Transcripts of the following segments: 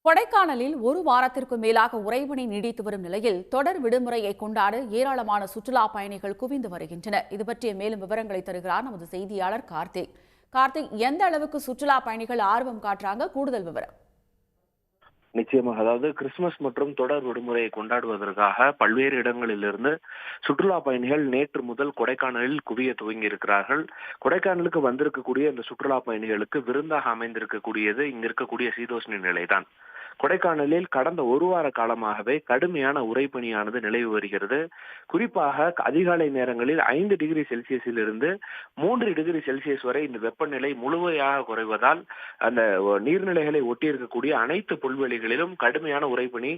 கொடைக்கானலில் ஒரு வாரத்திற்கு மேலாக உறைபனி நீடித்து வரும் நிலையில் தொடர் விடுமுறையை கொண்டாட ஏராளமான சுற்றுலா பயணிகள் குவிந்து வருகின்றனர். இது பற்றிய மேலும் விவரங்களை தருகிறார் நமது செய்தியாளர் கார்த்திக். கார்த்திக், எந்த அளவுக்கு சுற்றுலா பயணிகள் ஆர்வம் காட்டுறாங்க? கூடுதல் விவரம். நிச்சயமாக. அதாவது கிறிஸ்துமஸ் மற்றும் தொடர் விடுமுறையை கொண்டாடுவதற்காக பல்வேறு இடங்களிலிருந்து சுற்றுலா பயணிகள் நேற்று முதல் கொடைக்கானலில் குவிய துவங்கி இருக்கிறார்கள். கொடைக்கானலுக்கு வந்திருக்கக்கூடிய இந்த சுற்றுலா பயணிகளுக்கு விருந்தாக அமைந்திருக்கக்கூடியது இங்க இருக்கக்கூடிய சீதோஷ்ண நிலைதான். கொடைக்கானலில் கடந்த ஒரு வார காலமாகவே கடுமையான உறைபனியானது நிலவி வருகிறது. குறிப்பாக அதிகாலை நேரங்களில் 5 டிகிரி செல்சியஸில் இருந்து 3 டிகிரி செல்சியஸ் வரை இந்த வெப்பநிலை முழுமையாக குறைவதால் அந்த நீர்நிலைகளை ஒட்டி இருக்கக்கூடிய அனைத்து புல்வெளிகளிலும் கடுமையான உறைபனி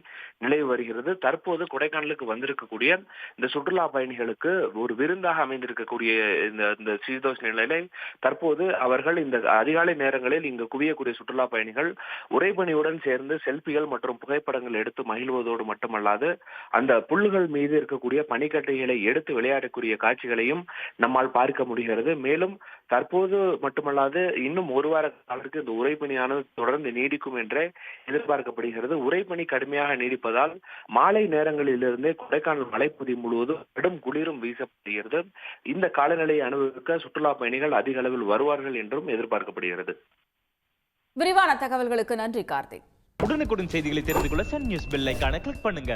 நிலவி வருகிறது. தற்போது கொடைக்கானலுக்கு வந்திருக்கக்கூடிய இந்த சுற்றுலா பயணிகளுக்கு ஒரு விருந்தாக அமைந்திருக்கக்கூடிய இந்த சீதோஷ்ண நிலையை தற்போது அவர்கள் இந்த அதிகாலை நேரங்களில் இங்கு குவியக்கூடிய சுற்றுலா பயணிகள் உறைபனியுடன் சேர்ந்து செல்பிகள் மற்றும் புகைப்படங்கள் எடுத்து மகிழ்வதோடு மட்டுமல்லாது அந்த புல்லுகள் மீது இருக்கக்கூடிய பனிக்கட்டைகளை எடுத்து விளையாடக்கூடிய காட்சிகளையும் நம்மால் பார்க்க முடிகிறது. மேலும் தற்போது மட்டுமல்லாது இன்னும் ஒரு வார காலத்துக்கு இந்த உறைபனியானது தொடர்ந்து நீடிக்கும் என்றே எதிர்பார்க்கப்படுகிறது. உறைபனி கடுமையாக நீடிப்பதால் மாலை நேரங்களிலிருந்தே கொடைக்கானல் மலைப்பகுதி முழுவதும் கடும் குளிரும் வீசப்படுகிறது. இந்த காலநிலையை அனுபவிக்க சுற்றுலா பயணிகள் அதிக அளவில் வருவார்கள் என்றும் எதிர்பார்க்கப்படுகிறது. விரிவான தகவல்களுக்கு நன்றி கார்த்திக். உடனுக்குடன் செய்திகளை தெரிந்து கொள்ள சன் நியூஸ் பெல் ஐகானை கிளிக் பண்ணுங்க.